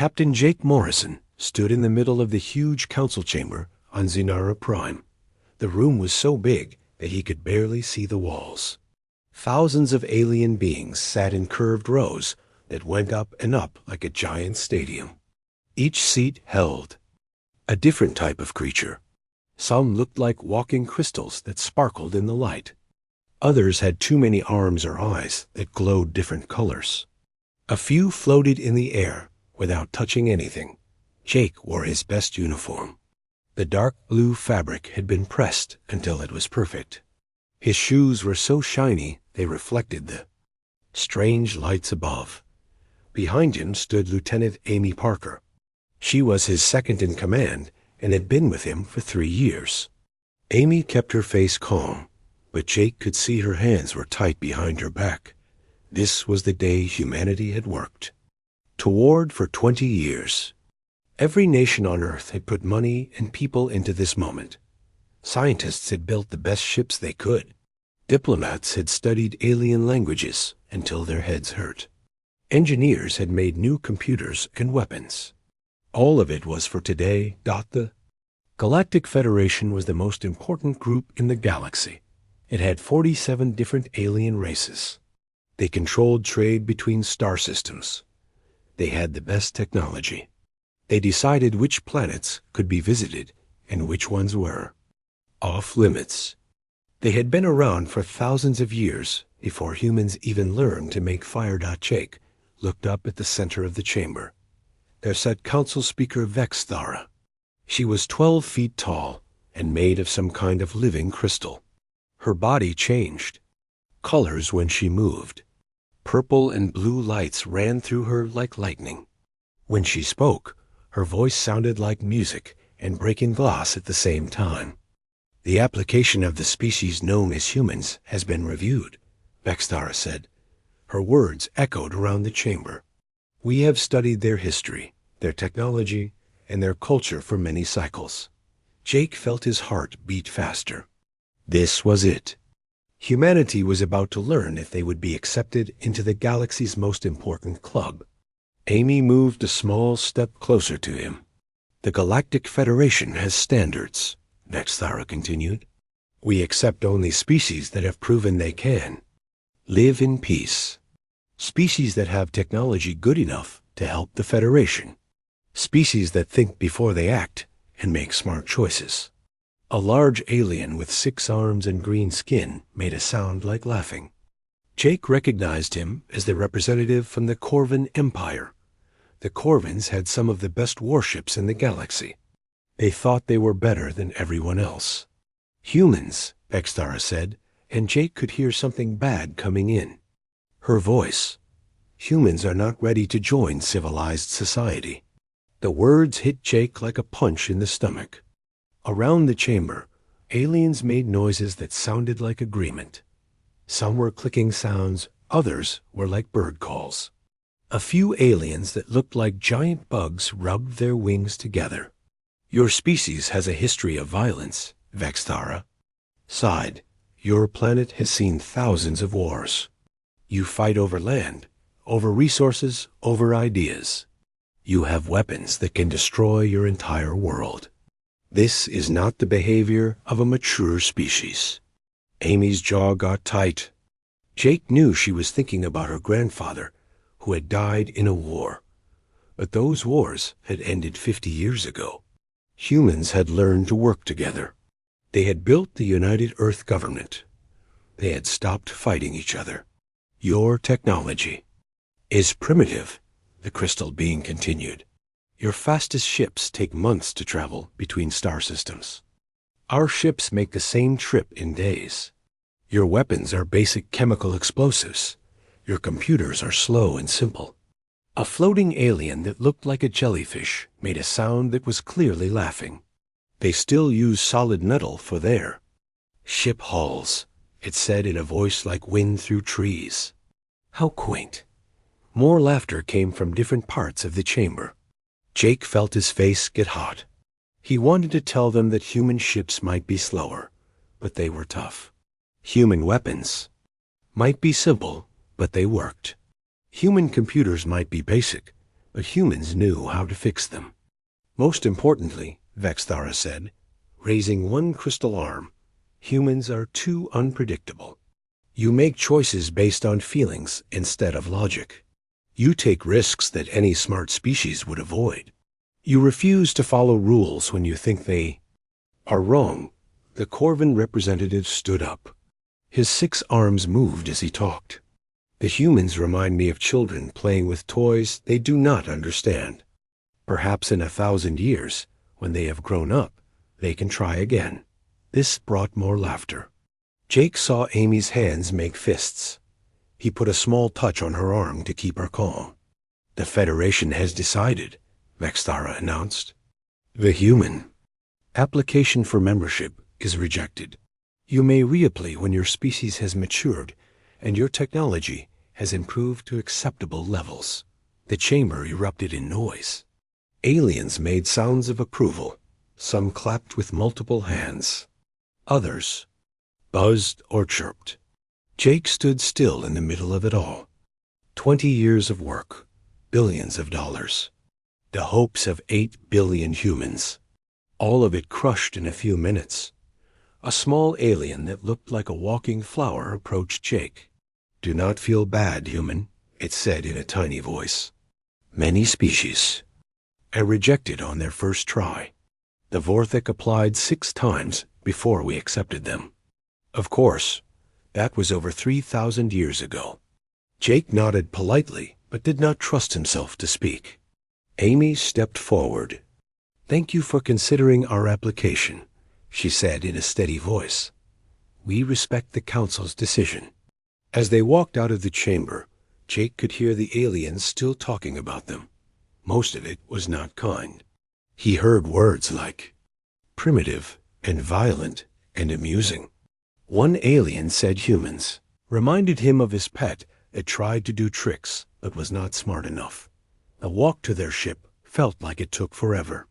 Captain Jake Morrison stood in the middle of the huge council chamber on Sinara Prime. The room was so big that he could barely see the walls. Thousands of alien beings sat in curved rows that went up and up like a giant stadium. Each seat held a different type of creature. Some looked like walking crystals that sparkled in the light. Others had too many arms or eyes that glowed different colors. A few floated in the air without touching anything. Jake wore his best uniform. The dark blue fabric had been pressed until it was perfect. His shoes were so shiny they reflected the strange lights above. Behind him stood Lieutenant Amy Parker. She was his second in command and had been with him for 3 years. Amy kept her face calm, but Jake could see her hands were tight behind her back. This was the day humanity had worked toward for 20 years. Every nation on Earth had put money and people into this moment. Scientists had built the best ships they could. Diplomats had studied alien languages until their heads hurt. Engineers had made new computers and weapons. All of it was for today. The Galactic Federation was the most important group in the galaxy. It had 47 different alien races. They controlled trade between star systems. They had the best technology. They decided which planets could be visited and which ones were off limits. They had been around for thousands of years before humans even learned to make fire. Jake looked up at the center of the chamber. There sat Council Speaker Vexthara. She was 12 feet tall and made of some kind of living crystal. Her body changed colors when she moved. Purple and blue lights ran through her like lightning. When she spoke, her voice sounded like music and breaking glass at the same time. The application of the species known as humans has been reviewed, Vexthara said. Her words echoed around the chamber. We have studied their history, their technology, and their culture for many cycles. Jake felt his heart beat faster. This was it. Humanity was about to learn if they would be accepted into the galaxy's most important club. Amy moved a small step closer to him. The Galactic Federation has standards, Vexthara continued. We accept only species that have proven they can live in peace. Species that have technology good enough to help the Federation. Species that think before they act and make smart choices. A large alien with 6 arms and green skin made a sound like laughing. Jake recognized him as the representative from the Corvin Empire. The Corvins had some of the best warships in the galaxy. They thought they were better than everyone else. Humans, Vexthara said, and Jake could hear something bad coming in. Her voice. Humans are not ready to join civilized society. The words hit Jake like a punch in the stomach. Around the chamber, aliens made noises that sounded like agreement. Some were clicking sounds, others were like bird calls. A few aliens that looked like giant bugs rubbed their wings together. Your species has a history of violence, Vexthara sighed. Your planet has seen thousands of wars. You fight over land, over resources, over ideas. You have weapons that can destroy your entire world. This is not the behavior of a mature species. Amy's jaw got tight. Jake knew she was thinking about her grandfather, who had died in a war. But those wars had ended 50 years ago. Humans had learned to work together. They had built the United Earth government. They had stopped fighting each other. Your technology is primitive, the crystal being continued. Your fastest ships take months to travel between star systems. Our ships make the same trip in days. Your weapons are basic chemical explosives. Your computers are slow and simple. A floating alien that looked like a jellyfish made a sound that was clearly laughing. They still use solid metal for their ship hulls, it said in a voice like wind through trees. How quaint. More laughter came from different parts of the chamber. Jake felt his face get hot. He wanted to tell them that human ships might be slower, but they were tough. Human weapons might be simple, but they worked. Human computers might be basic, but humans knew how to fix them. Most importantly, Vexthara said, raising one crystal arm, humans are too unpredictable. You make choices based on feelings instead of logic. You take risks that any smart species would avoid. You refuse to follow rules when you think they are wrong. The Corvin representative stood up. His 6 arms moved as he talked. The humans remind me of children playing with toys they do not understand. Perhaps in 1,000 years, when they have grown up, they can try again. This brought more laughter. Jake saw Amy's hands make fists. He put a small touch on her arm to keep her calm. The Federation has decided, Vexthara announced. The human application for membership is rejected. You may reapply when your species has matured and your technology has improved to acceptable levels. The chamber erupted in noise. Aliens made sounds of approval. Some clapped with multiple hands. Others buzzed or chirped. Jake stood still in the middle of it all. 20 years of work, billions of dollars. The hopes of 8 billion humans. All of it crushed in a few minutes. A small alien that looked like a walking flower approached Jake. Do not feel bad, human, it said in a tiny voice. Many species are rejected on their first try. The Vorthik applied 6 times before we accepted them. Of course, that was over 3,000 years ago. Jake nodded politely, but did not trust himself to speak. Amy stepped forward. Thank you for considering our application, she said in a steady voice. We respect the Council's decision. As they walked out of the chamber, Jake could hear the aliens still talking about them. Most of it was not kind. He heard words like primitive and violent and amusing. One alien said humans, reminded him of his pet that tried to do tricks but was not smart enough. The walk to their ship felt like it took forever.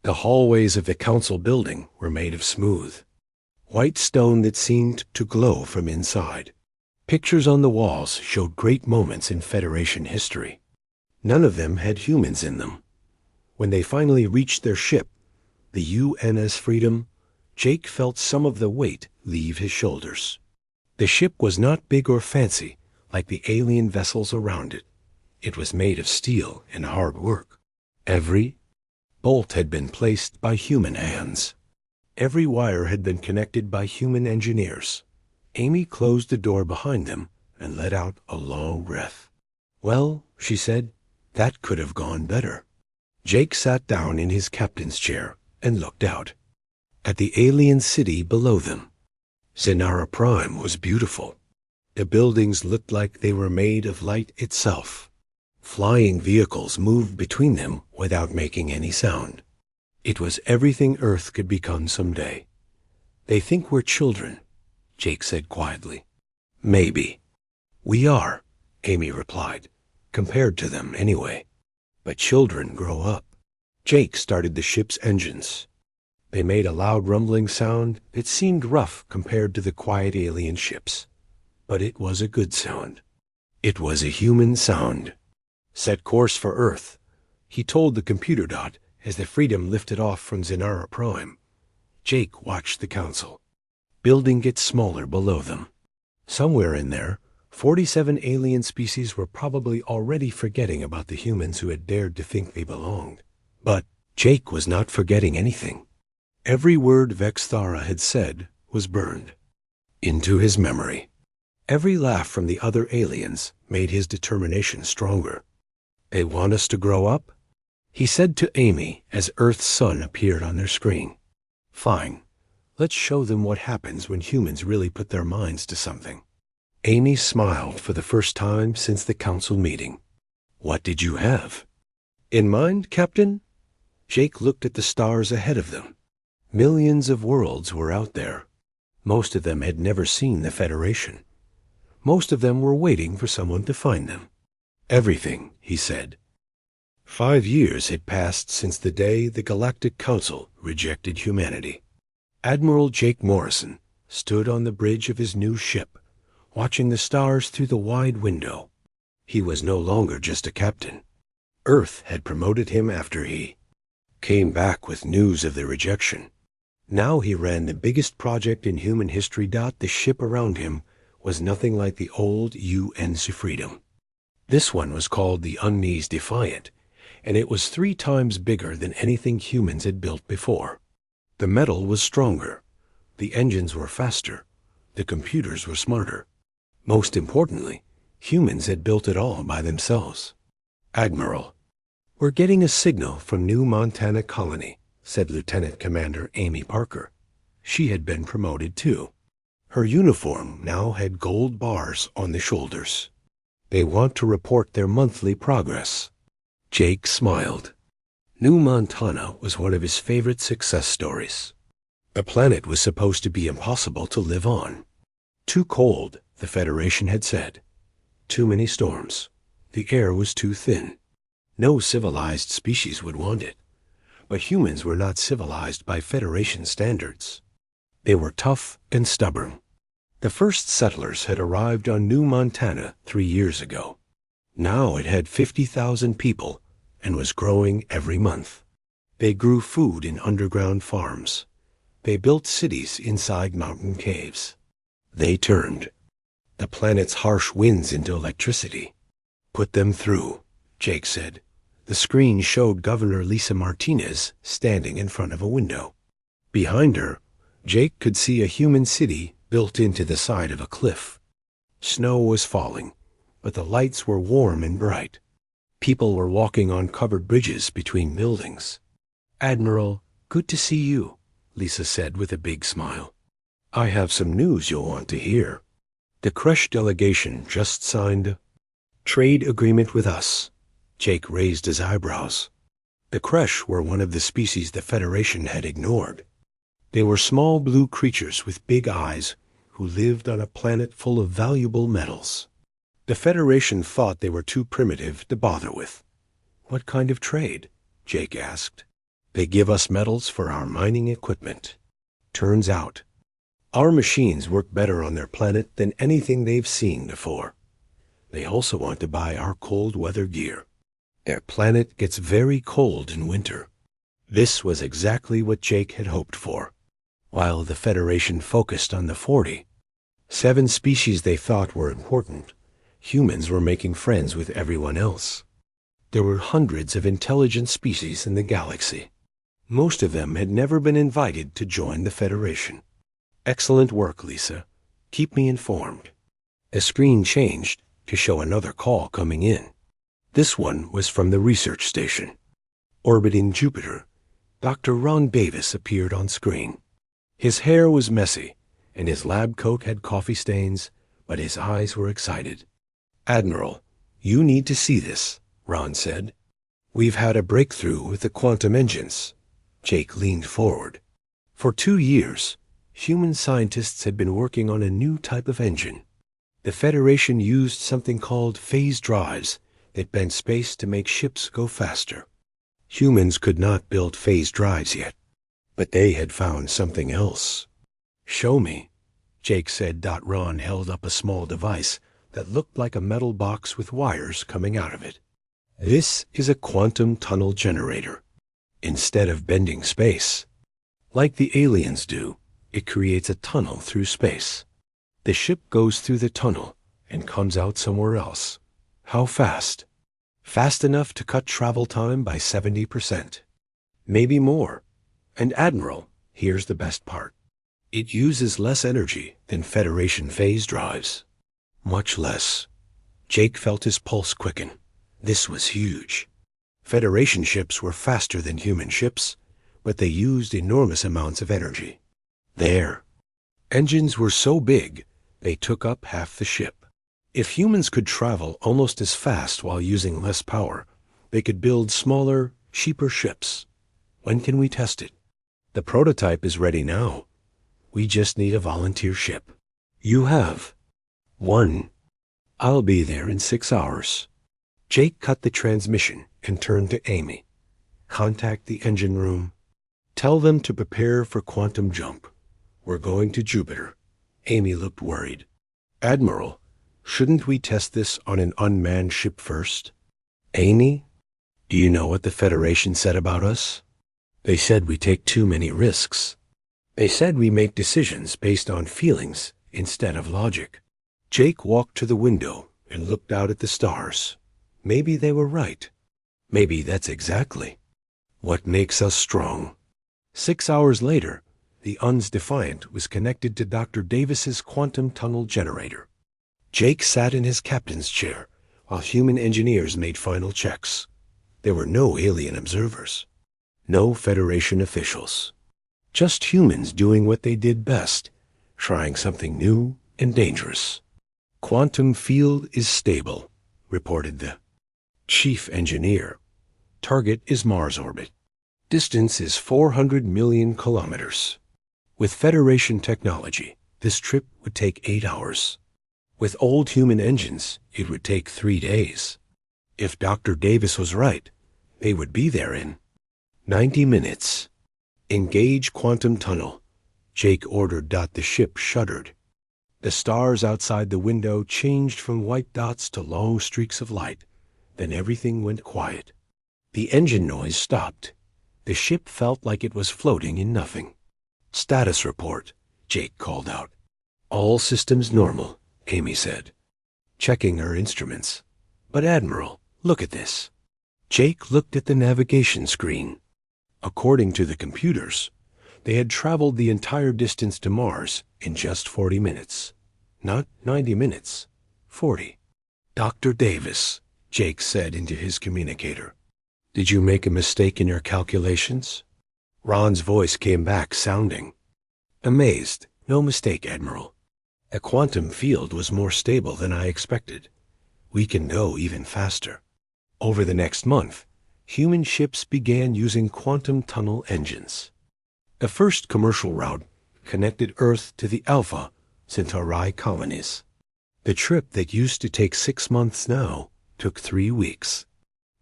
The hallways of the council building were made of smooth, white stone that seemed to glow from inside. Pictures on the walls showed great moments in Federation history. None of them had humans in them. When they finally reached their ship, the UNS Freedom, Jake felt some of the weight leave his shoulders. The ship was not big or fancy like the alien vessels around it. It was made of steel and hard work. Every bolt had been placed by human hands. Every wire had been connected by human engineers. Amy closed the door behind them and let out a long breath. Well, she said, that could have gone better. Jake sat down in his captain's chair and looked out at the alien city below them. Sinara Prime was beautiful. The buildings looked like they were made of light itself. Flying vehicles moved between them without making any sound. It was everything Earth could become someday. They think we're children, Jake said quietly. Maybe. We are, Amy replied, compared to them anyway. But children grow up. Jake started the ship's engines. They made a loud rumbling sound that seemed rough compared to the quiet alien ships. But it was a good sound. It was a human sound. Set course for Earth, he told the computer dot as the Freedom lifted off from Sinara Prime. Jake watched the council. Building gets smaller below them. Somewhere in there, 47 alien species were probably already forgetting about the humans who had dared to think they belonged. But Jake was not forgetting anything. Every word Vexthara had said was burned into his memory. Every laugh from the other aliens made his determination stronger. They want us to grow up? He said to Amy as Earth's sun appeared on their screen. Fine. Let's show them what happens when humans really put their minds to something. Amy smiled for the first time since the council meeting. What did you have in mind, Captain? Jake looked at the stars ahead of them. Millions of worlds were out there. Most of them had never seen the Federation. Most of them were waiting for someone to find them. Everything, he said. 5 years had passed since the day the Galactic Council rejected humanity. Admiral Jake Morrison stood on the bridge of his new ship, watching the stars through the wide window. He was no longer just a captain. Earth had promoted him after he came back with news of the rejection. Now he ran the biggest project in human history. The ship around him was nothing like the old UN's Freedom. This one was called the Uneased Defiant, and it was 3 times bigger than anything humans had built before. The metal was stronger, the engines were faster, the computers were smarter. Most importantly, humans had built it all by themselves. "Admiral, we're getting a signal from New Montana Colony," said Lieutenant Commander Amy Parker. She had been promoted too. Her uniform now had gold bars on the shoulders. "They want to report their monthly progress." Jake smiled. New Montana was one of his favorite success stories. The planet was supposed to be impossible to live on. Too cold, the Federation had said. Too many storms. The air was too thin. No civilized species would want it. But humans were not civilized by Federation standards. They were tough and stubborn. The first settlers had arrived on New Montana 3 years ago. Now it had 50,000 people and was growing every month. They grew food in underground farms. They built cities inside mountain caves. They turned the planet's harsh winds into electricity. "Put them through," Jake said. The screen showed Governor Lisa Martinez standing in front of a window. Behind her, Jake could see a human city built into the side of a cliff. Snow was falling, but the lights were warm and bright. People were walking on covered bridges between buildings. "Admiral, good to see you," Lisa said with a big smile. "I have some news you'll want to hear. The Kresh delegation just signed a trade agreement with us." Jake raised his eyebrows. The Kresh were one of the species the Federation had ignored. They were small blue creatures with big eyes who lived on a planet full of valuable metals. The Federation thought they were too primitive to bother with. "What kind of trade?" Jake asked. "They give us metals for our mining equipment. Turns out, our machines work better on their planet than anything they've seen before. They also want to buy our cold weather gear. Their planet gets very cold in winter." This was exactly what Jake had hoped for. While the Federation focused on the 47 species they thought were important, humans were making friends with everyone else. There were hundreds of intelligent species in the galaxy. Most of them had never been invited to join the Federation. "Excellent work, Lisa. Keep me informed." The screen changed to show another call coming in. This one was from the research station. Orbiting Jupiter, Dr. Ron Davis appeared on screen. His hair was messy, and his lab coat had coffee stains, but his eyes were excited. "Admiral, you need to see this," Ron said. "We've had a breakthrough with the quantum engines." Jake leaned forward. For 2 years, human scientists had been working on a new type of engine. The Federation used something called phase drives that bent space to make ships go faster. Humans could not build phase drives yet, but they had found something else. "Show me," Jake said. Ron held up a small device that looked like a metal box with wires coming out of it. "This is a quantum tunnel generator. Instead of bending space, like the aliens do, it creates a tunnel through space. The ship goes through the tunnel and comes out somewhere else. How fast? Fast enough to cut travel time by 70%. Maybe more. And Admiral, here's the best part. It uses less energy than Federation phase drives. Much less." Jake felt his pulse quicken. This was huge. Federation ships were faster than human ships, but they used enormous amounts of energy. Their engines were so big, they took up half the ship. If humans could travel almost as fast while using less power, they could build smaller, cheaper ships. "When can we test it?" "The prototype is ready now. We just need a volunteer ship." "You have one. I'll be there in 6 hours." Jake cut the transmission and turned to Amy. "Contact the engine room. Tell them to prepare for quantum jump. We're going to Jupiter." Amy looked worried. "Admiral, shouldn't we test this on an unmanned ship first?" "Amy, Do you know what the Federation said about us? They said we take too many risks. They said we make decisions based on feelings instead of logic. Jake walked to the window and looked out at the stars. Maybe they were right. Maybe that's exactly what makes us strong. 6 hours later, the UN's Defiant was connected to Dr. Davis's quantum tunnel generator. Jake sat in his captain's chair while human engineers made final checks. There were no alien observers, no Federation officials, just humans doing what they did best, trying something new and dangerous. Quantum field is stable, reported the chief engineer. Target is Mars orbit. Distance is 400 million kilometers. With Federation technology, this trip would take 8 hours. With old human engines, it would take 3 days. If Dr. Davis was right, they would be there in 90 minutes. Engage quantum tunnel, Jake ordered. The ship shuddered. The stars outside the window changed from white dots to long streaks of light. Then everything went quiet. The engine noise stopped. The ship felt like it was floating in nothing. Status report, Jake called out. All systems normal, Amy said, checking her instruments. But Admiral, look at this. Jake looked at the navigation screen. According to the computers, they had traveled the entire distance to Mars in just 40 minutes. Not 90 minutes, 40. Dr. Davis, Jake said into his communicator. Did you make a mistake in your calculations? Ron's voice came back, sounding amazed. No mistake, Admiral. A quantum field was more stable than I expected. We can go even faster. Over the next month, human ships began using quantum tunnel engines. The first commercial route connected Earth to the Alpha Centauri colonies. The trip that used to take 6 months now took 3 weeks.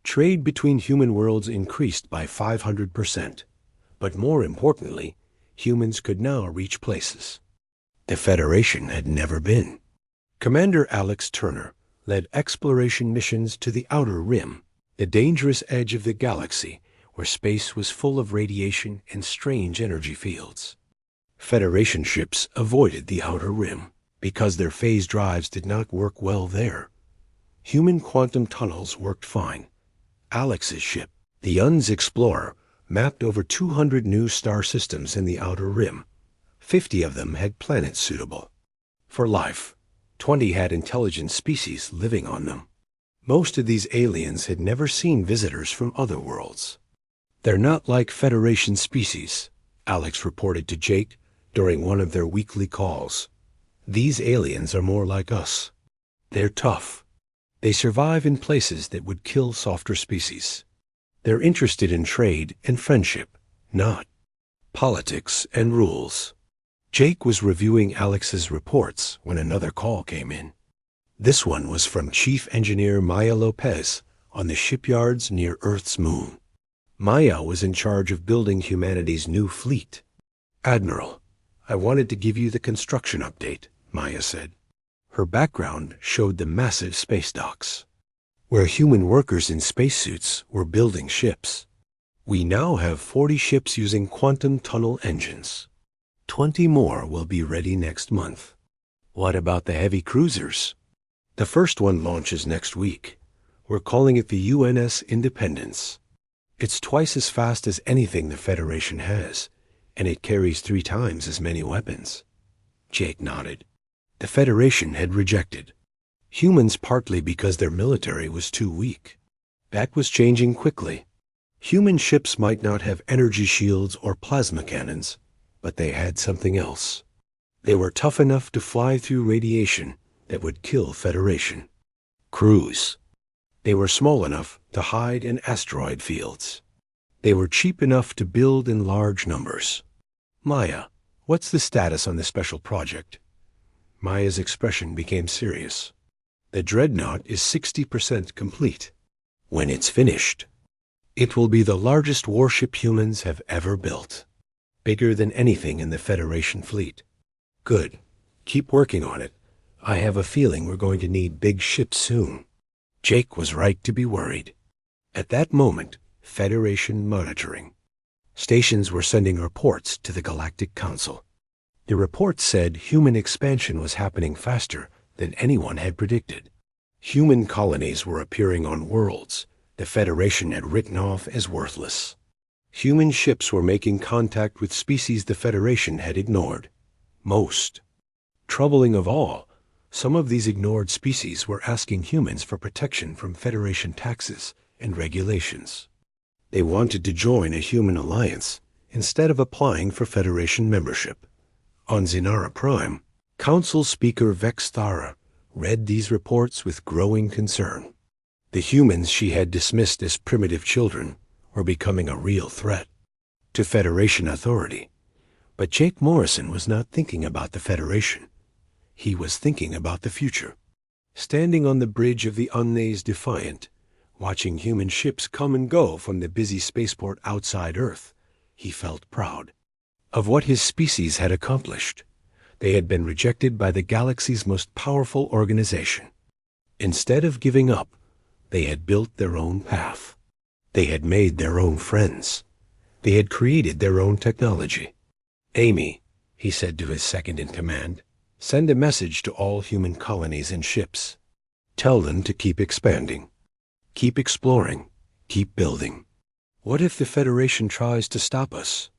Trade between human worlds increased by 500%. But more importantly, humans could now reach places the Federation had never been. Commander Alex Turner led exploration missions to the Outer Rim, the dangerous edge of the galaxy where space was full of radiation and strange energy fields. Federation ships avoided the Outer Rim because their phase drives did not work well there. Human quantum tunnels worked fine. Alex's ship, the UN's Explorer, mapped over 200 new star systems in the Outer Rim. 50 of them had planets suitable for life. 20 had intelligent species living on them. Most of these aliens had never seen visitors from other worlds. They're not like Federation species, Alex reported to Jake during one of their weekly calls. These aliens are more like us. They're tough. They survive in places that would kill softer species. They're interested in trade and friendship, not politics and rules. Jake was reviewing Alex's reports when another call came in. This one was from Chief Engineer Maya Lopez on the shipyards near Earth's moon. Maya was in charge of building humanity's new fleet. Admiral, I wanted to give you the construction update, Maya said. Her background showed the massive space docks, where human workers in spacesuits were building ships. We now have 40 ships using quantum tunnel engines. 20 more will be ready next month. What about the heavy cruisers? The first one launches next week. We're calling it the UNS Independence. It's twice as fast as anything the Federation has, and it carries 3 times as many weapons. Jake nodded. The Federation had rejected humans partly because their military was too weak. That was changing quickly. Human ships might not have energy shields or plasma cannons, but they had something else. They were tough enough to fly through radiation that would kill Federation crews. They were small enough to hide in asteroid fields. They were cheap enough to build in large numbers. Maya, what's the status on the special project? Maya's expression became serious. The dreadnought is 60% complete. When it's finished, it will be the largest warship humans have ever built. Bigger than anything in the Federation fleet. Good. Keep working on it. I have a feeling we're going to need big ships soon. Jake was right to be worried. At that moment, Federation monitoring. Stations were sending reports to the Galactic Council. The reports said human expansion was happening faster than anyone had predicted. Human colonies were appearing on worlds the Federation had written off as worthless. Human ships were making contact with species the Federation had ignored. Most. Troubling of all, some of these ignored species were asking humans for protection from Federation taxes and regulations. They wanted to join a human alliance instead of applying for Federation membership. On Sinara Prime, Council Speaker Vexthara read these reports with growing concern. The humans she had dismissed as primitive children were becoming a real threat to Federation authority. But Jake Morrison was not thinking about the Federation. He was thinking about the future. Standing on the bridge of the Unaze Defiant, watching human ships come and go from the busy spaceport outside Earth, he felt proud of what his species had accomplished. They had been rejected by the galaxy's most powerful organization. Instead of giving up, they had built their own path. They had made their own friends. They had created their own technology. "Amy," he said to his second-in-command, "send a message to all human colonies and ships. Tell them to keep expanding. Keep exploring. Keep building. What if the Federation tries to stop us?"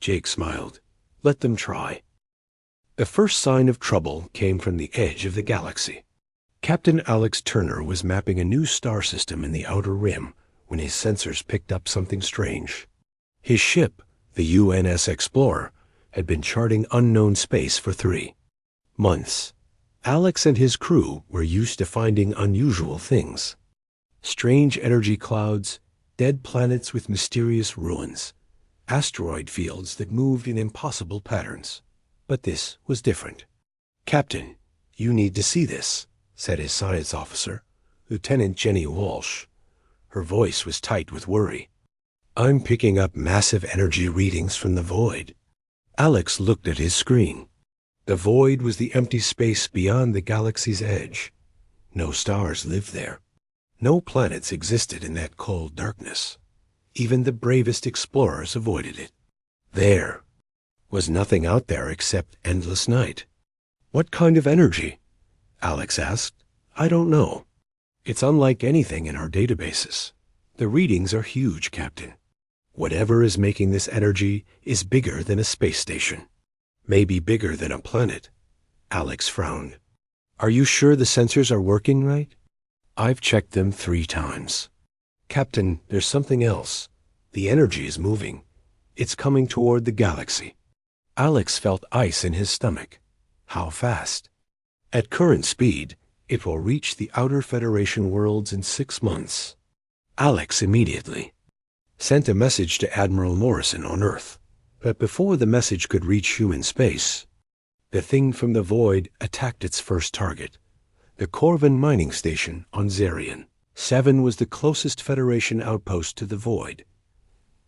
Jake smiled. "Let them try." The first sign of trouble came from the edge of the galaxy. Captain Alex Turner was mapping a new star system in the outer rim when his sensors picked up something strange. His ship, the UNS Explorer, had been charting unknown space for 3 months. Alex and his crew were used to finding unusual things. Strange energy clouds, dead planets with mysterious ruins, asteroid fields that moved in impossible patterns. But this was different. "Captain, you need to see this," said his science officer, Lieutenant Jenny Walsh. Her voice was tight with worry. "I'm picking up massive energy readings from the void." Alex looked at his screen. The void was the empty space beyond the galaxy's edge. No stars lived there. No planets existed in that cold darkness. Even the bravest explorers avoided it. There was nothing out there except endless night. "What kind of energy?" Alex asked. "I don't know. It's unlike anything in our databases. The readings are huge, Captain. Whatever is making this energy is bigger than a space station. Maybe bigger than a planet." Alex frowned. "Are you sure the sensors are working right?" "I've checked them 3 times. Captain, there's something else. The energy is moving. It's coming toward the galaxy." Alex felt ice in his stomach. How fast? "At current speed, it will reach the outer Federation worlds in 6 months." Alex immediately sent a message to Admiral Morrison on Earth. But before the message could reach human space, the thing from the void attacked its first target, the Corvin mining station on Zarian. 7 was the closest Federation outpost to the void.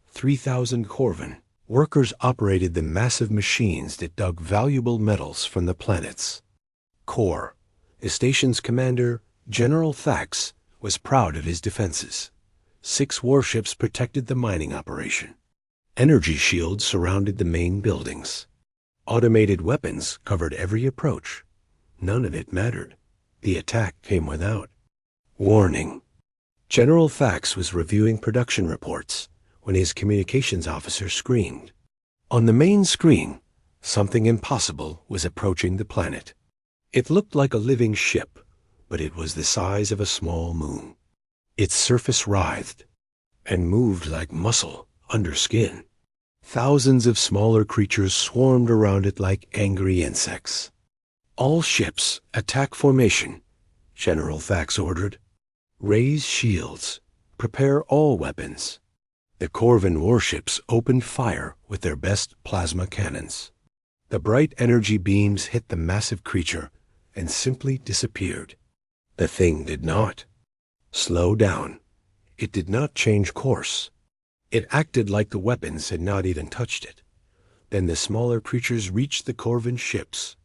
3,000 Corvin workers operated the massive machines that dug valuable metals from the planets. Core, the station's commander, General Thax, was proud of his defenses. 6 warships protected the mining operation. Energy shields surrounded the main buildings. Automated weapons covered every approach. None of it mattered. The attack came without warning. General Thax was reviewing production reports when his communications officer screamed. On the main screen, something impossible was approaching the planet. It looked like a living ship, but it was the size of a small moon. Its surface writhed and moved like muscle under skin. Thousands of smaller creatures swarmed around it like angry insects. "All ships, attack formation," General Thax ordered. "Raise shields. Prepare all weapons." The Corvin warships opened fire with their best plasma cannons. The bright energy beams hit the massive creature and simply disappeared. The thing did not slow down. It did not change course. It acted like the weapons had not even touched it. Then the smaller creatures reached the Corvin ships.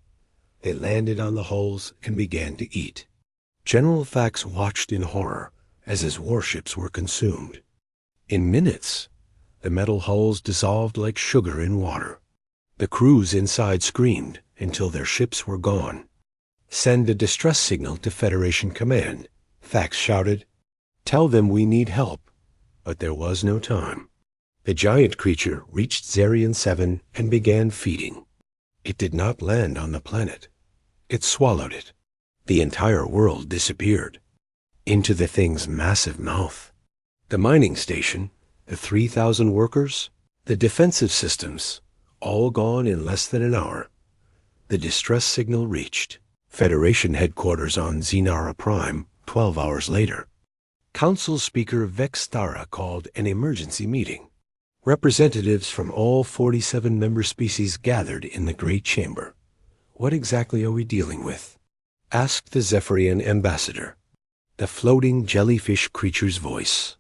They landed on the hulls and began to eat. General Thax watched in horror as his warships were consumed. In minutes, the metal hulls dissolved like sugar in water. The crews inside screamed until their ships were gone. "Send a distress signal to Federation Command," Thax shouted. "Tell them we need help." But there was no time. The giant creature reached Zarian 7 and began feeding. It did not land on the planet. It swallowed it. The entire world disappeared into the thing's massive mouth. The mining station, the 3,000 workers, the defensive systems, all gone in less than an hour. The distress signal reached Federation headquarters on Sinara Prime 12 hours later. Council Speaker Vextara called an emergency meeting. Representatives from all 47 member species gathered in the Great Chamber. "What exactly are we dealing with?" asked the Zephyrian ambassador. The floating jellyfish creature's voice.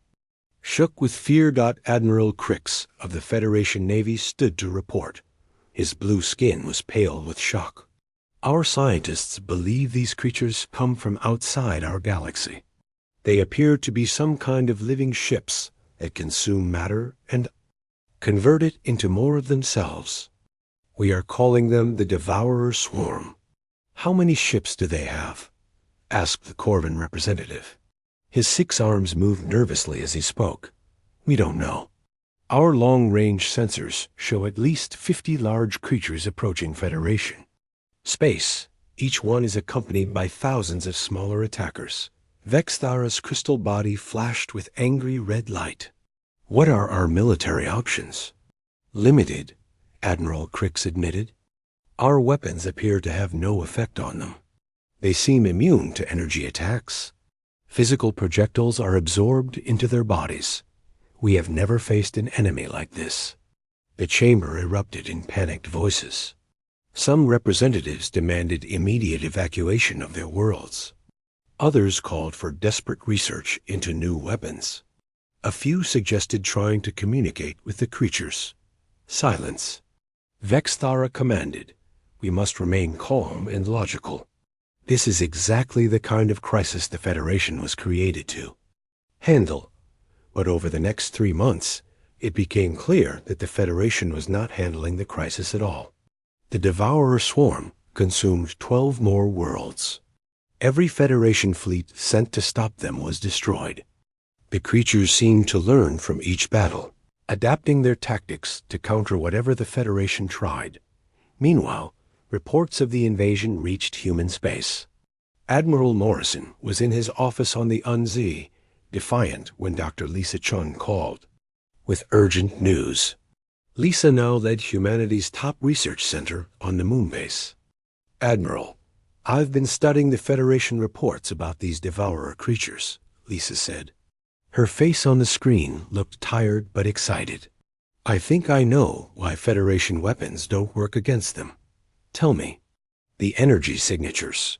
Shook with fear, Admiral Crix of the Federation Navy stood to report. His blue skin was pale with shock. "Our scientists believe these creatures come from outside our galaxy. They appear to be some kind of living ships that consume matter and convert it into more of themselves. We are calling them the Devourer Swarm." "How many ships do they have?" asked the Corvin representative. His 6 arms moved nervously as he spoke. "We don't know. Our long-range sensors show at least 50 large creatures approaching Federation space. Each one is accompanied by thousands of smaller attackers." Vexthara's crystal body flashed with angry red light. "What are our military options?" "Limited," Admiral Crix admitted. "Our weapons appear to have no effect on them. They seem immune to energy attacks. Physical projectiles are absorbed into their bodies. We have never faced an enemy like this." The chamber erupted in panicked voices. Some representatives demanded immediate evacuation of their worlds. Others called for desperate research into new weapons. A few suggested trying to communicate with the creatures. Silence. Vexthara commanded, "We must remain calm and logical. This is exactly the kind of crisis the Federation was created to handle." But over the next 3 months, it became clear that the Federation was not handling the crisis at all. The Devourer Swarm consumed 12 more worlds. Every Federation fleet sent to stop them was destroyed. The creatures seemed to learn from each battle, adapting their tactics to counter whatever the Federation tried. Meanwhile, reports of the invasion reached human space. Admiral Morrison was in his office on the UNZ, defiant when Dr. Lisa Chun called with urgent news. Lisa now led humanity's top research center on the moonbase. "Admiral, I've been studying the Federation reports about these devourer creatures," Lisa said. Her face on the screen looked tired but excited. "I think I know why Federation weapons don't work against them. Tell me." "The energy signatures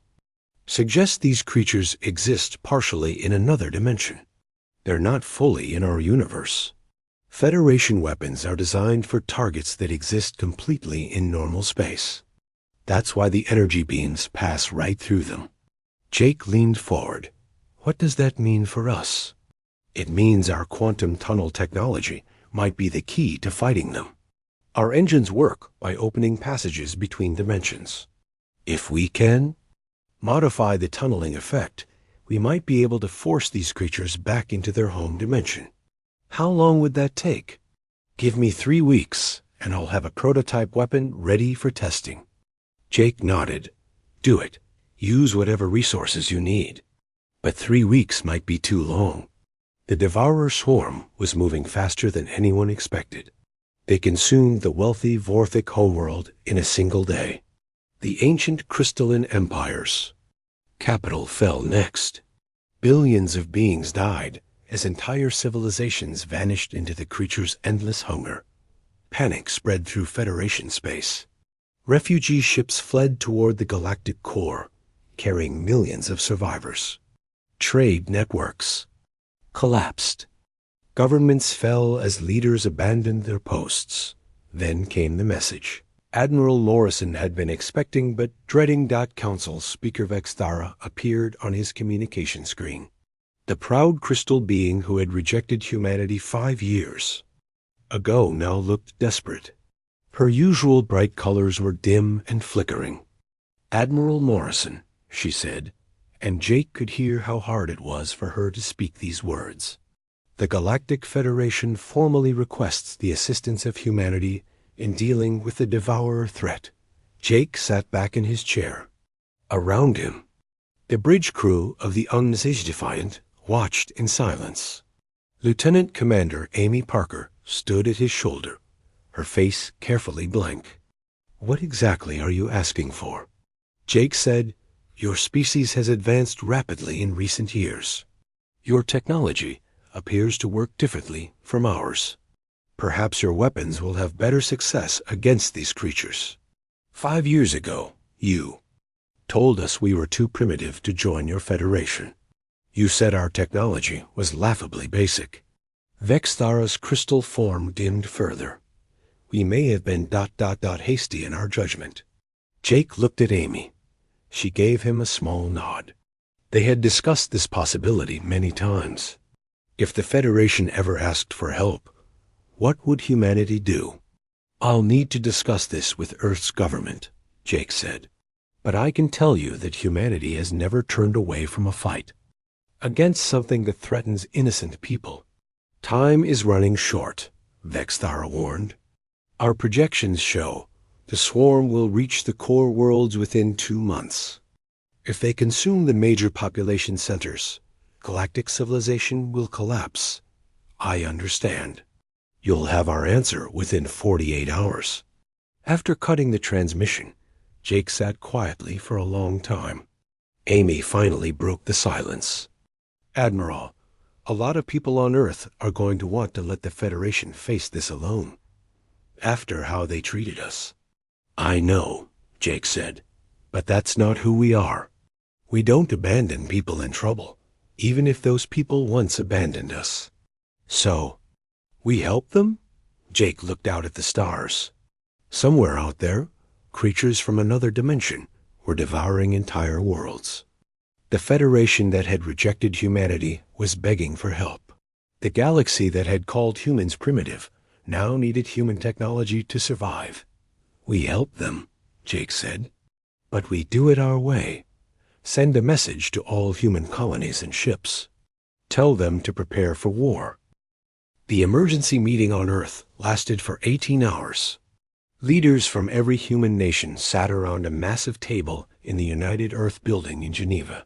suggest these creatures exist partially in another dimension. They're not fully in our universe. Federation weapons are designed for targets that exist completely in normal space. That's why the energy beams pass right through them." Jake leaned forward. "What does that mean for us?" "It means our quantum tunnel technology might be the key to fighting them. Our engines work by opening passages between dimensions. If we can modify the tunneling effect, we might be able to force these creatures back into their home dimension." "How long would that take?" "Give me 3 weeks, and I'll have a prototype weapon ready for testing." Jake nodded. "Do it. Use whatever resources you need. But 3 weeks might be too long." The Devourer Swarm was moving faster than anyone expected. They consumed the wealthy Vorthic homeworld in a single day. The ancient crystalline empires. Capital fell next. Billions of beings died as entire civilizations vanished into the creature's endless hunger. Panic spread through Federation space. Refugee ships fled toward the galactic core, carrying millions of survivors. Trade networks collapsed. Governments fell as leaders abandoned their posts. Then came the message Admiral Morrison had been expecting but dreading. Council Speaker Vexthara appeared on his communication screen. The proud crystal being who had rejected humanity 5 years ago now looked desperate. Her usual bright colors were dim and flickering. "Admiral Morrison," she said, and Jake could hear how hard it was for her to speak these words. "The Galactic Federation formally requests the assistance of humanity in dealing with the devourer threat." Jake sat back in his chair. Around him, the bridge crew of the Undefiant watched in silence. Lieutenant Commander Amy Parker stood at his shoulder, her face carefully blank. "What exactly are you asking for?" Jake said, "Your species has advanced rapidly in recent years. Your technology appears to work differently from ours. Perhaps your weapons will have better success against these creatures. 5 years ago, you told us we were too primitive to join your federation. You said our technology was laughably basic." Vexthara's crystal form dimmed further. "We may have been ... hasty in our judgment." Jake looked at Amy. She gave him a small nod. They had discussed this possibility many times. If the Federation ever asked for help, what would humanity do? "I'll need to discuss this with Earth's government," Jake said. "But I can tell you that humanity has never turned away from a fight against something that threatens innocent people." "Time is running short," Vexthara warned. "Our projections show the swarm will reach the core worlds within 2 months. If they consume the major population centers, galactic civilization will collapse." "I understand. You'll have our answer within 48 hours. After cutting the transmission, Jake sat quietly for a long time. Amy finally broke the silence. "Admiral, a lot of people on Earth are going to want to let the Federation face this alone, after how they treated us." "I know," Jake said, "but that's not who we are. We don't abandon people in trouble, even if those people once abandoned us." "So, we help them?" Jake looked out at the stars. Somewhere out there, creatures from another dimension were devouring entire worlds. The Federation that had rejected humanity was begging for help. The galaxy that had called humans primitive now needed human technology to survive. "We help them," Jake said, "but we do it our way. Send a message to all human colonies and ships. Tell them to prepare for war." The emergency meeting on Earth lasted for 18 hours. Leaders from every human nation sat around a massive table in the United Earth building in Geneva.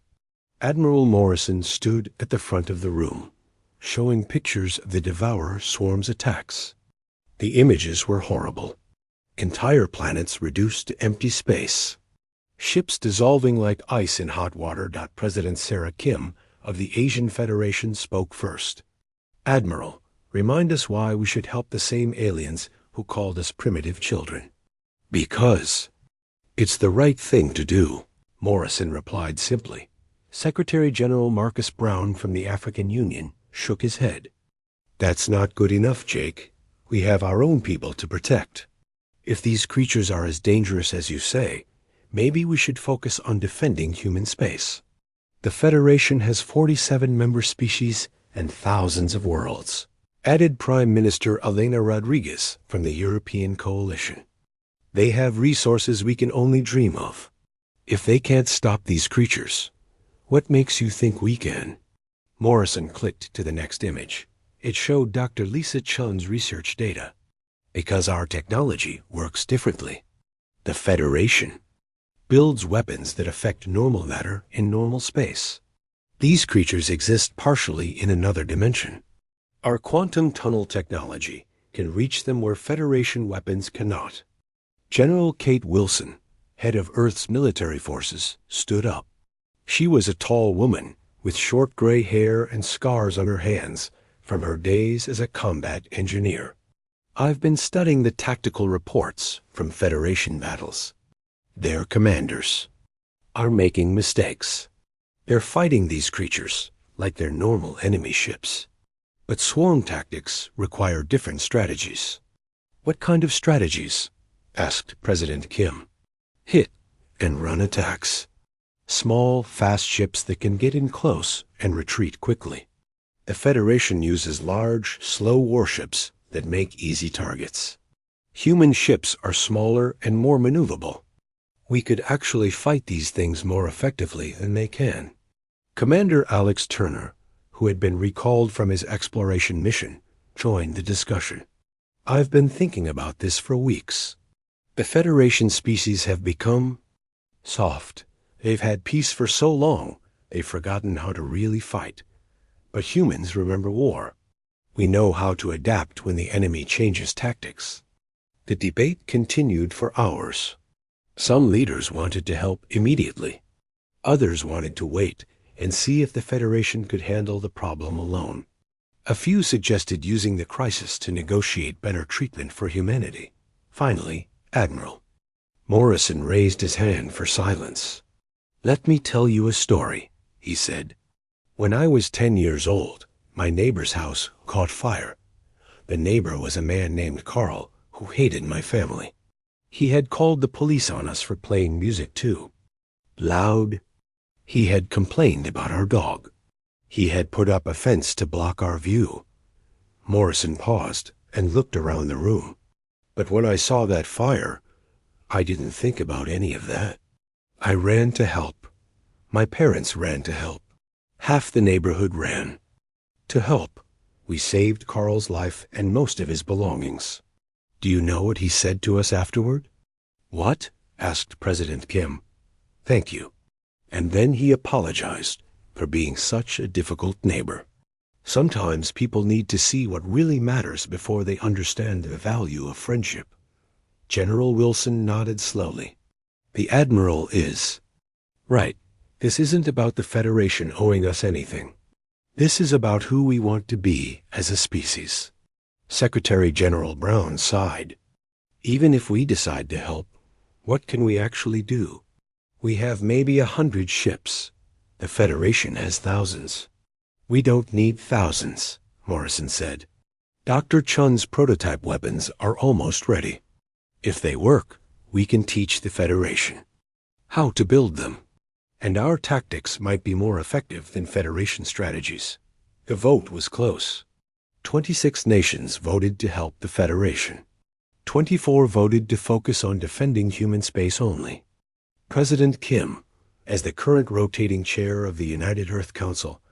Admiral Morrison stood at the front of the room, showing pictures of the devourer swarm's attacks. The images were horrible. Entire planets reduced to empty space. Ships dissolving like ice in hot water. President Sarah Kim of the Asian Federation spoke first. "Admiral, remind us why we should help the same aliens who called us primitive children." "Because it's the right thing to do," Morrison replied simply. Secretary General Marcus Brown from the African Union shook his head. "That's not good enough, Jake. We have our own people to protect. If these creatures are as dangerous as you say, maybe we should focus on defending human space. The Federation has 47 member species and thousands of worlds," added Prime Minister Elena Rodriguez from the European Coalition. "They have resources we can only dream of. If they can't stop these creatures, what makes you think we can?" Morrison clicked to the next image. It showed Dr. Lisa Chun's research data. "Because our technology works differently. The Federation builds weapons that affect normal matter in normal space. These creatures exist partially in another dimension. Our quantum tunnel technology can reach them where Federation weapons cannot." General Kate Wilson, head of Earth's military forces, stood up. She was a tall woman with short gray hair and scars on her hands from her days as a combat engineer. "I've been studying the tactical reports from Federation battles. Their commanders are making mistakes. They're fighting these creatures like they're normal enemy ships. But swarm tactics require different strategies." "What kind of strategies?" asked President Kim. "Hit and run attacks. Small, fast ships that can get in close and retreat quickly. The Federation uses large, slow warships that make easy targets. Human ships are smaller and more maneuverable. We could actually fight these things more effectively than they can. Commander Alex Turner, who had been recalled from his exploration mission, joined the discussion. I've been thinking about this for weeks. The Federation species have become soft. They've had peace for so long, they've forgotten how to really fight. But humans remember war. We know how to adapt when the enemy changes tactics. The debate continued for hours. Some leaders wanted to help immediately. Others wanted to wait and see if the Federation could handle the problem alone. A few suggested using the crisis to negotiate better treatment for humanity. Finally, Admiral Morrison raised his hand for silence. "Let me tell you a story," he said. "When I was 10 years old, my neighbor's house caught fire. The neighbor was a man named Carl who hated my family. He had called the police on us for playing music too loud. He had complained about our dog. He had put up a fence to block our view." Morrison paused and looked around the room. "But when I saw that fire, I didn't think about any of that. I ran to help. My parents ran to help. Half the neighborhood ran to help. We saved Carl's life and most of his belongings. Do you know what he said to us afterward?" "What?" asked President Kim. "Thank you. And then he apologized for being such a difficult neighbor. Sometimes people need to see what really matters before they understand the value of friendship." General Wilson nodded slowly. "The Admiral is right. This isn't about the Federation owing us anything. This is about who we want to be as a species." Secretary General Brown sighed. "Even if we decide to help, what can we actually do? We have maybe 100 ships. The Federation has thousands." "We don't need thousands," Morrison said. "Dr. Chun's prototype weapons are almost ready. If they work, we can teach the Federation how to build them. And our tactics might be more effective than Federation strategies." The vote was close. 26 nations voted to help the Federation. 24 voted to focus on defending human space only. President Kim, as the current rotating chair of the United Earth Council,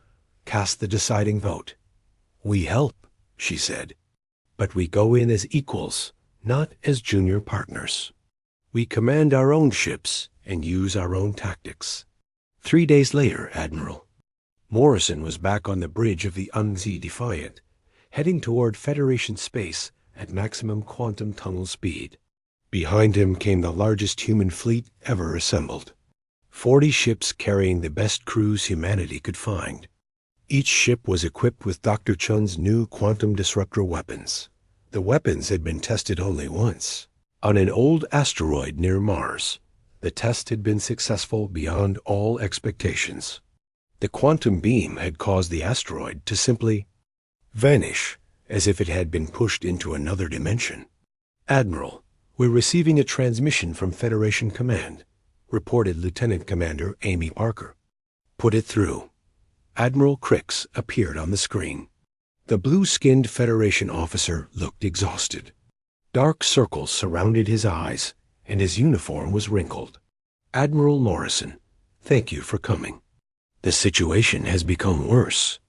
cast the deciding vote. "We help," she said, "but we go in as equals, not as junior partners. We command our own ships and use our own tactics." 3 days later, Admiral Morrison was back on the bridge of the Unzi Defiant, heading toward Federation space at maximum quantum tunnel speed. Behind him came the largest human fleet ever assembled. 40 ships carrying the best crews humanity could find. Each ship was equipped with Dr. Chun's new quantum disruptor weapons. The weapons had been tested only once, on an old asteroid near Mars. The test had been successful beyond all expectations. The quantum beam had caused the asteroid to simply vanish, as if it had been pushed into another dimension. "Admiral, we're receiving a transmission from Federation Command," reported Lieutenant Commander Amy Parker. "Put it through." Admiral Crix appeared on the screen. The blue-skinned Federation officer looked exhausted. Dark circles surrounded his eyes, and his uniform was wrinkled. "Admiral Morrison, thank you for coming. The situation has become worse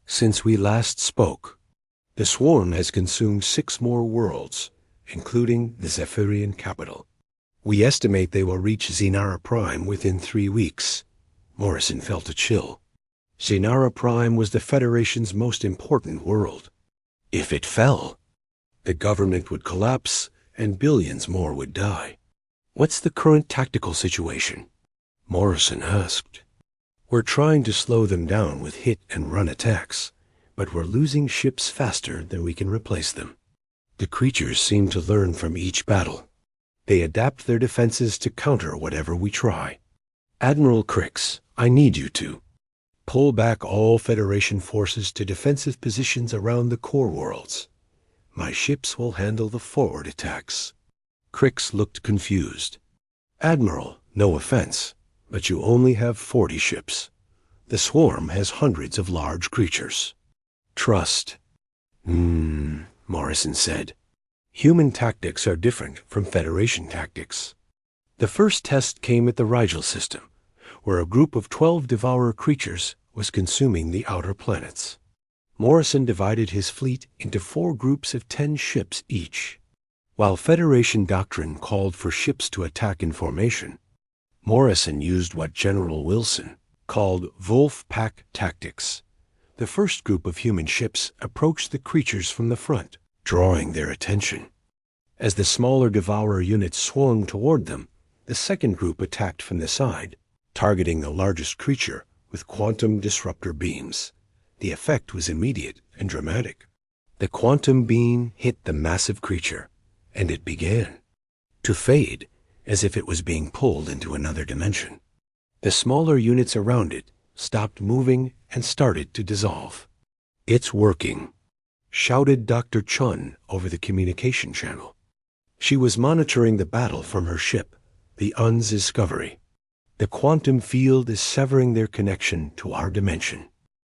since we last spoke. The swarm has consumed 6 more worlds, including the Zephyrian capital. We estimate they will reach Sinara Prime within 3 weeks." Morrison felt a chill. Sinara Prime was the Federation's most important world. If it fell, the government would collapse and billions more would die. "What's the current tactical situation?" Morrison asked. "We're trying to slow them down with hit-and-run attacks, but we're losing ships faster than we can replace them. The creatures seem to learn from each battle. They adapt their defenses to counter whatever we try. Admiral Crix, I need you to pull back all Federation forces to defensive positions around the core worlds. My ships will handle the forward attacks." Crix looked confused. "Admiral, no offense, but you only have 40 ships. The swarm has hundreds of large creatures. Trust. Morrison said. Human tactics are different from Federation tactics. The first test came at the Rigel system, where a group of 12 devourer creatures was consuming the outer planets. Morrison divided his fleet into 4 groups of 10 ships each. While Federation doctrine called for ships to attack in formation, Morrison used what General Wilson called Wolfpack tactics. The first group of human ships approached the creatures from the front, drawing their attention. As the smaller devourer units swung toward them, the second group attacked from the side, targeting the largest creature with quantum disruptor beams. The effect was immediate and dramatic. The quantum beam hit the massive creature, and it began to fade as if it was being pulled into another dimension. The smaller units around it stopped moving and started to dissolve. "It's working," shouted Dr. Chun over the communication channel. She was monitoring the battle from her ship, the UN's Discovery. "The quantum field is severing their connection to our dimension.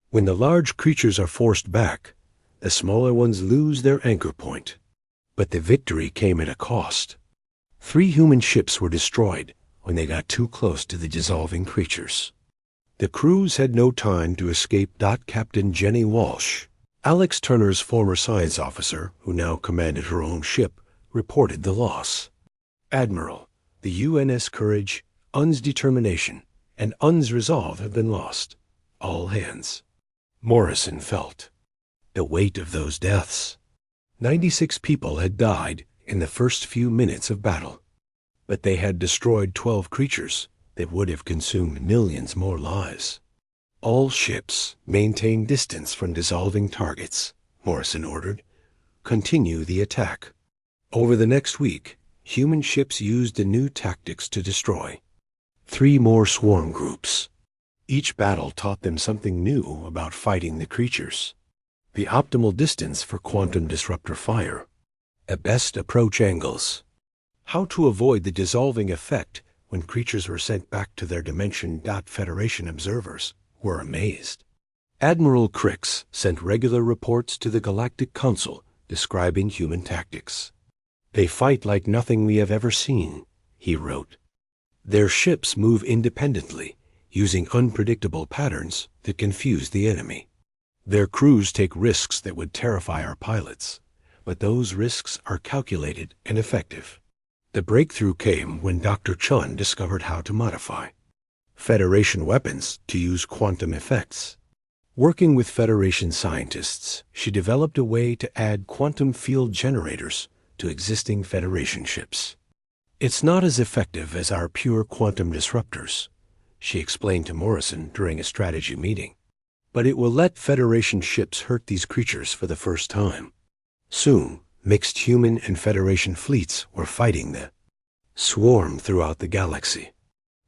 When the large creatures are forced back, the smaller ones lose their anchor point." But the victory came at a cost. 3 human ships were destroyed when they got too close to the dissolving creatures. The crews had no time to escape. Captain Jenny Walsh, Alex Turner's former science officer, who now commanded her own ship, reported the loss. "Admiral, the UNS Courage, UN's Determination, and UN's Resolve have been lost. All hands." Morrison felt the weight of those deaths. 96 people had died in the first few minutes of battle, but they had destroyed 12 creatures that would have consumed millions more lives. "All ships maintain distance from dissolving targets," Morrison ordered. "Continue the attack." Over the next week, human ships used the new tactics to destroy 3 more swarm groups. Each battle taught them something new about fighting the creatures. The optimal distance for quantum disruptor fire, best approach angles, how to avoid the dissolving effect when creatures were sent back to their dimension. Federation observers were amazed. Admiral Crix sent regular reports to the Galactic Council describing human tactics. "They fight like nothing we have ever seen," he wrote. "Their ships move independently, using unpredictable patterns that confuse the enemy. Their crews take risks that would terrify our pilots, but those risks are calculated and effective." The breakthrough came when Dr. Chun discovered how to modify Federation weapons to use quantum effects. Working with Federation scientists, she developed a way to add quantum field generators to existing Federation ships. "It's not as effective as our pure quantum disruptors," she explained to Morrison during a strategy meeting, "but it will let Federation ships hurt these creatures for the first time." Soon, mixed human and Federation fleets were fighting the swarm throughout the galaxy.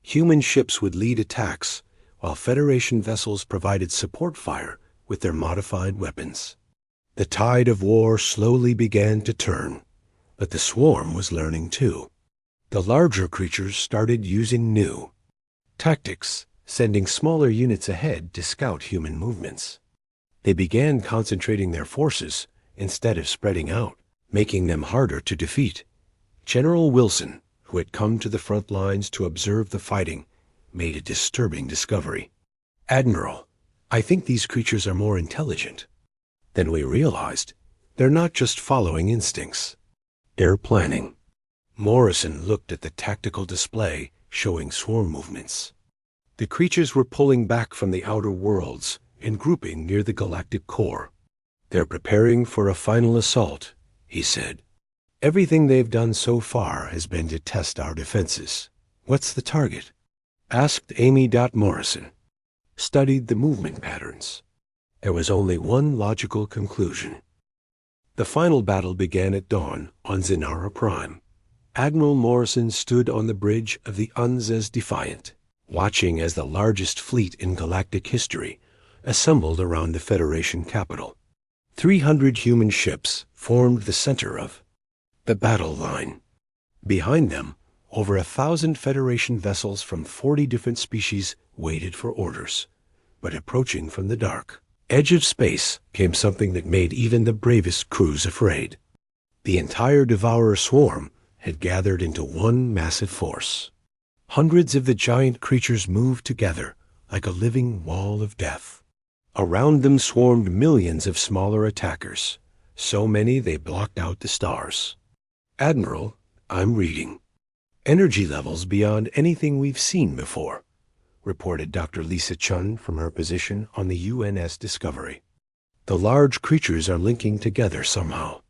Human ships would lead attacks, while Federation vessels provided support fire with their modified weapons. The tide of war slowly began to turn, but the swarm was learning too. The larger creatures started using new tactics, sending smaller units ahead to scout human movements. They began concentrating their forces instead of spreading out, making them harder to defeat. General Wilson, who had come to the front lines to observe the fighting, made a disturbing discovery. "Admiral, I think these creatures are more intelligent than we realized. They're not just following instincts. They're planning." Morrison looked at the tactical display showing swarm movements. The creatures were pulling back from the outer worlds and grouping near the galactic core. "They're preparing for a final assault," he said. "Everything they've done so far has been to test our defenses." "What's the target?" asked Amy. Morrison studied the movement patterns. There was only one logical conclusion. The final battle began at dawn on Sinara Prime. Admiral Morrison stood on the bridge of the UN's Defiant, watching as the largest fleet in galactic history assembled around the Federation capital. 300 human ships formed the center of the battle line. Behind them, over 1,000 Federation vessels from 40 different species waited for orders. but approaching from the dark edge of space came something that made even the bravest crews afraid. The entire devourer swarm had gathered into one massive force. Hundreds of the giant creatures moved together like a living wall of death. Around them swarmed millions of smaller attackers, so many they blocked out the stars. "Admiral, I'm reading. Energy levels beyond anything we've seen before," reported Dr. Lisa Chun from her position on the UNS Discovery. "The large creatures are linking together somehow.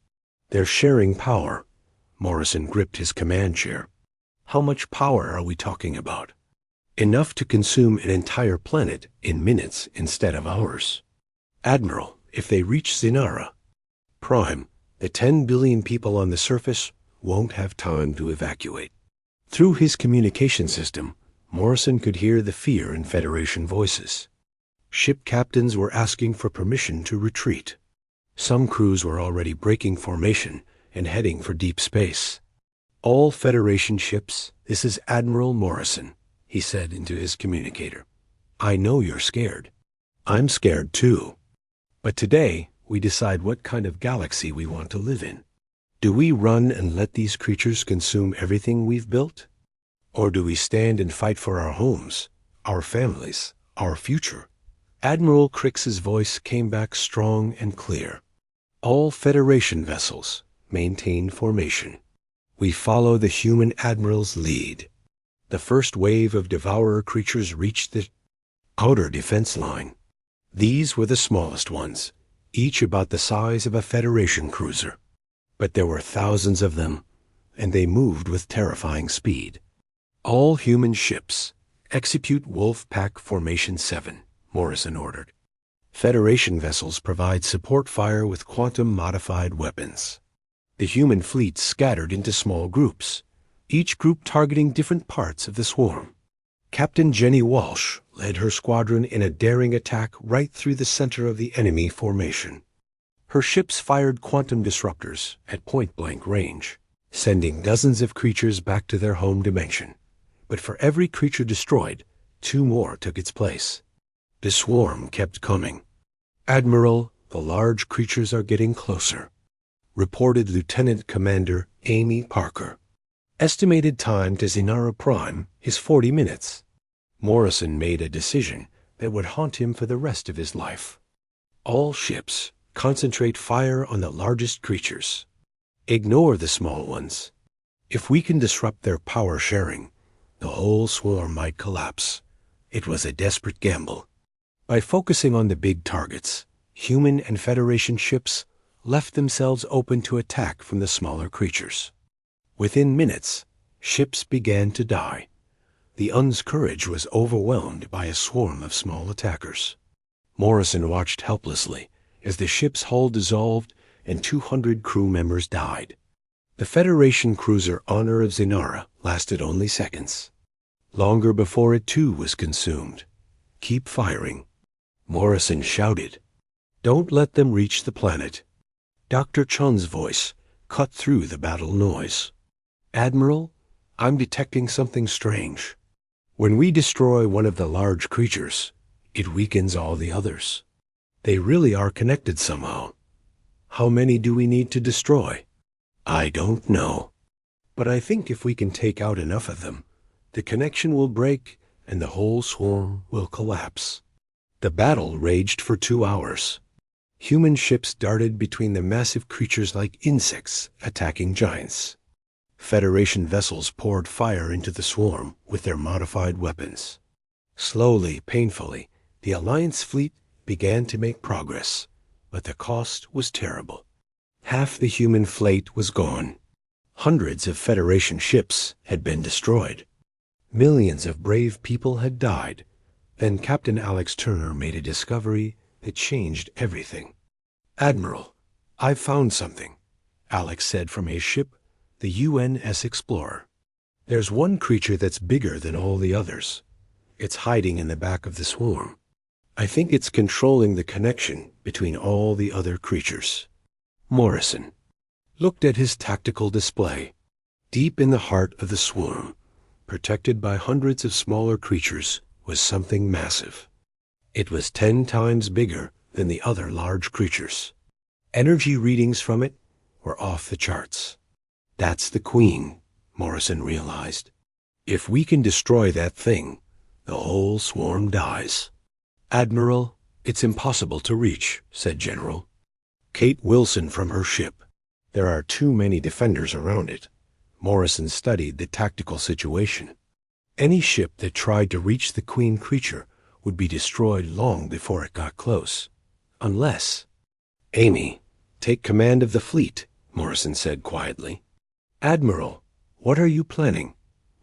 They're sharing power." Morrison gripped his command chair. "How much power are we talking about?" "Enough to consume an entire planet in minutes instead of hours." "Admiral, if they reach Sinara Prime, the 10 billion people on the surface won't have time to evacuate." Through his communication system, Morrison could hear the fear in Federation voices. Ship captains were asking for permission to retreat. Some crews were already breaking formation and heading for deep space. "All Federation ships, this is Admiral Morrison," he said into his communicator. "I know you're scared. I'm scared too. But today, we decide what kind of galaxy we want to live in. Do we run and let these creatures consume everything we've built? Or do we stand and fight for our homes, our families, our future?" Admiral Crix's voice came back strong and clear. "All Federation vessels, maintain formation. We follow the human admiral's lead." The first wave of devourer creatures reached the outer defense line. These were the smallest ones, each about the size of a Federation cruiser. But there were thousands of them, and they moved with terrifying speed. "All human ships, execute Wolfpack Formation 7, Morrison ordered. Federation vessels provide support fire with quantum-modified weapons. The human fleet scattered into small groups, each group targeting different parts of the swarm. Captain Jenny Walsh led her squadron in a daring attack right through the center of the enemy formation. Her ships fired quantum disruptors at point-blank range, sending dozens of creatures back to their home dimension. But for every creature destroyed, 2 more took its place. The swarm kept coming. "Admiral, the large creatures are getting closer," reported Lieutenant Commander Amy Parker. "Estimated time to Sinara Prime is 40 minutes. Morrison made a decision that would haunt him for the rest of his life. "All ships, concentrate fire on the largest creatures. Ignore the small ones. If we can disrupt their power sharing, the whole swarm might collapse." It was a desperate gamble. By focusing on the big targets, human and Federation ships left themselves open to attack from the smaller creatures. Within minutes, ships began to die. The UN's courage was overwhelmed by a swarm of small attackers. Morrison watched helplessly as the ship's hull dissolved and 200 crew members died. The Federation cruiser Honor of Sinara lasted only seconds. Longer before it too was consumed. "Keep firing," Morrison shouted. "Don't let them reach the planet." Dr. Chun's voice cut through the battle noise. "Admiral, I'm detecting something strange. When we destroy one of the large creatures, it weakens all the others. They really are connected somehow. How many do we need to destroy?" "I don't know. But I think if we can take out enough of them, the connection will break and the whole swarm will collapse." The battle raged for 2 hours. Human ships darted between the massive creatures like insects attacking giants. Federation vessels poured fire into the swarm with their modified weapons. Slowly, painfully, the Alliance fleet began to make progress, but the cost was terrible. Half the human fleet was gone. Hundreds of Federation ships had been destroyed. Millions of brave people had died. Then Captain Alex Turner made a discovery that changed everything. "Admiral, I've found something," Alex said from his ship, the UNS Explorer. "There's one creature that's bigger than all the others. It's hiding in the back of the swarm. I think it's controlling the connection between all the other creatures." Morrison looked at his tactical display. Deep in the heart of the swarm, protected by hundreds of smaller creatures, was something massive. It was 10 times bigger than the other large creatures. Energy readings from it were off the charts. That's the Queen, Morrison realized. If we can destroy that thing, the whole swarm dies. Admiral, it's impossible to reach, said General Kate Wilson from her ship. There are too many defenders around it. Morrison studied the tactical situation. Any ship that tried to reach the Queen creature would be destroyed long before it got close. Unless... Amy, take command of the fleet, Morrison said quietly. Admiral, what are you planning?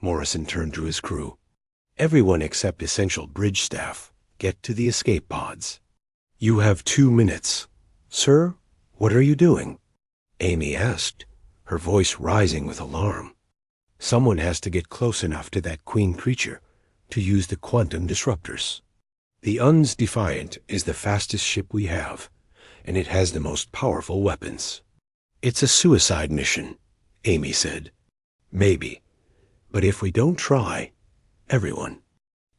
Morrison turned to his crew. Everyone except essential bridge staff, get to the escape pods. You have 2 minutes. Sir, what are you doing? Amy asked, her voice rising with alarm. Someone has to get close enough to that Queen creature to use the quantum disruptors. The UN's Defiant is the fastest ship we have, and it has the most powerful weapons. It's a suicide mission, Amy said. Maybe. But if we don't try, everyone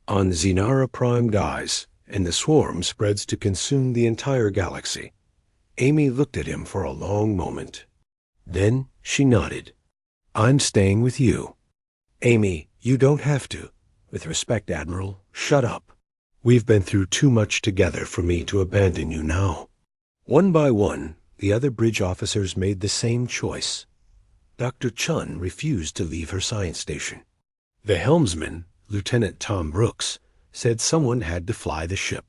on Sinara Prime dies, and the swarm spreads to consume the entire galaxy. Amy looked at him for a long moment. Then she nodded. I'm staying with you. Amy, you don't have to. With respect, Admiral, shut up. We've been through too much together for me to abandon you now. One by one, the other bridge officers made the same choice. Dr. Chun refused to leave her science station. The helmsman, Lieutenant Tom Brooks, said someone had to fly the ship.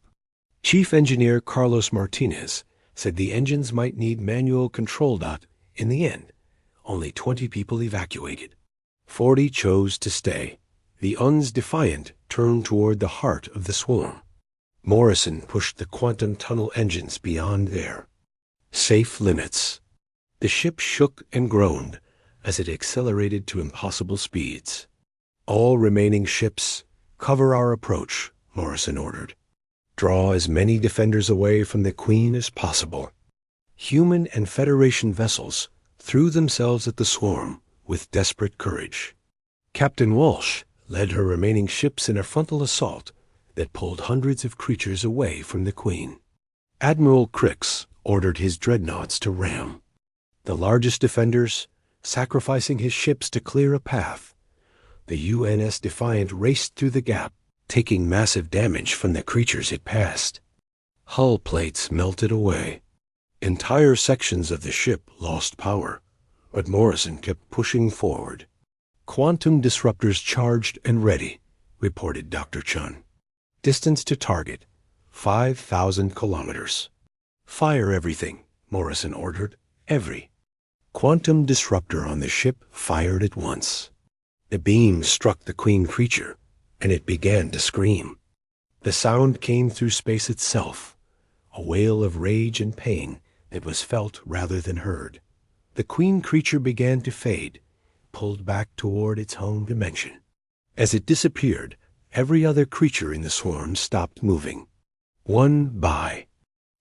Chief Engineer Carlos Martinez said the engines might need manual control. In the end, only 20 people evacuated. 40 chose to stay. The UN's Defiant turned toward the heart of the swarm. Morrison pushed the quantum tunnel engines beyond their safe limits. The ship shook and groaned as it accelerated to impossible speeds. All remaining ships, cover our approach, Morrison ordered. Draw as many defenders away from the Queen as possible. Human and Federation vessels threw themselves at the swarm with desperate courage. Captain Walsh led her remaining ships in a frontal assault that pulled hundreds of creatures away from the Queen. Admiral Crix ordered his dreadnoughts to ram the largest defenders, sacrificing his ships to clear a path. The UNS Defiant raced through the gap, taking massive damage from the creatures it passed. Hull plates melted away. Entire sections of the ship lost power, but Morrison kept pushing forward. Quantum disruptors charged and ready, reported Dr. Chun. Distance to target, 5,000 kilometers. Fire everything, Morrison ordered. Every quantum disruptor on the ship fired at once. The beam struck the Queen creature, and it began to scream. The sound came through space itself, a wail of rage and pain that was felt rather than heard. The Queen creature began to fade, pulled back toward its home dimension. As it disappeared, every other creature in the swarm stopped moving. One by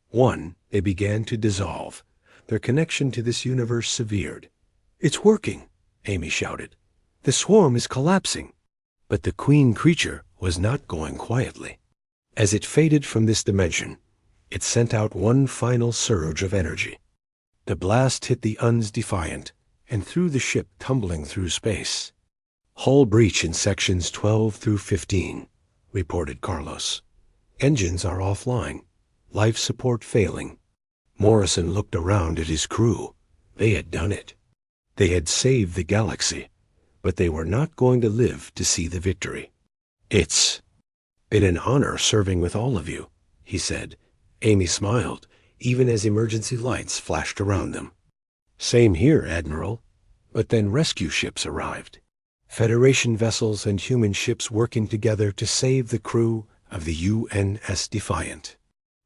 one, they began to dissolve, their connection to this universe severed. It's working, Amy shouted. The swarm is collapsing. But the Queen creature was not going quietly. As it faded from this dimension, it sent out one final surge of energy. The blast hit the UN's Defiant and threw the ship tumbling through space. Hull breach in sections 12 through 15, reported Carlos. Engines are offline. Life support failing. Morrison looked around at his crew. They had done it. They had saved the galaxy, but they were not going to live to see the victory. It's been an honor serving with all of you, he said. Amy smiled, even as emergency lights flashed around them. Same here, Admiral. But then rescue ships arrived. Federation vessels and human ships working together to save the crew of the UNS Defiant.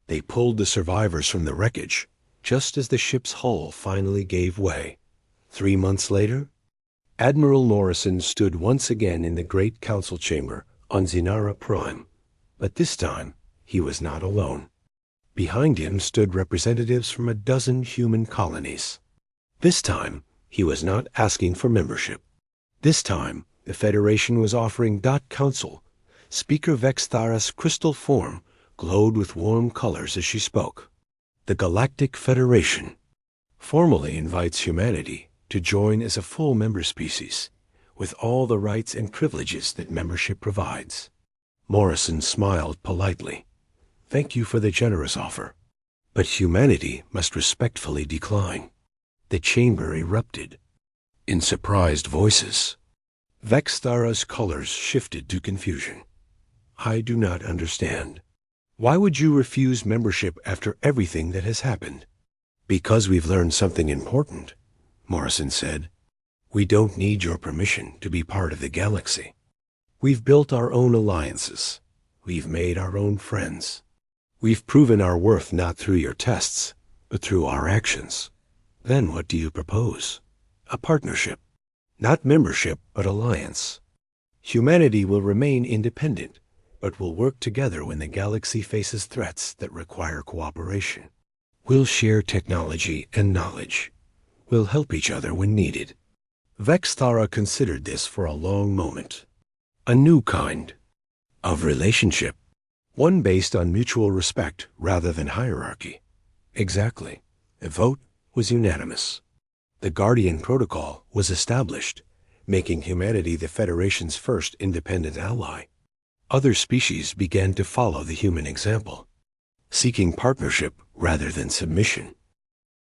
They pulled the survivors from the wreckage, just as the ship's hull finally gave way. 3 months later, Admiral Morrison stood once again in the great council chamber on Sinara Prime, but this time he was not alone. Behind him stood representatives from a dozen human colonies. This time, he was not asking for membership. This time, the Federation was offering Council, Speaker Vexthara's crystal form glowed with warm colors as she spoke. The Galactic Federation formally invites humanity to join as a full member species, with all the rights and privileges that membership provides. Morrison smiled politely. Thank you for the generous offer, but humanity must respectfully decline. The chamber erupted in surprised voices. Vexthara's colors shifted to confusion. I do not understand. Why would you refuse membership after everything that has happened? Because we've learned something important, Morrison said. We don't need your permission to be part of the galaxy. We've built our own alliances. We've made our own friends. We've proven our worth not through your tests, but through our actions. Then what do you propose? A partnership. Not membership, but alliance. Humanity will remain independent, but will work together when the galaxy faces threats that require cooperation. We'll share technology and knowledge. We'll help each other when needed. Vexthara considered this for a long moment. A new kind of relationship. One based on mutual respect rather than hierarchy. Exactly. The vote was unanimous. The Guardian Protocol was established, making humanity the Federation's first independent ally. Other species began to follow the human example, seeking partnership rather than submission.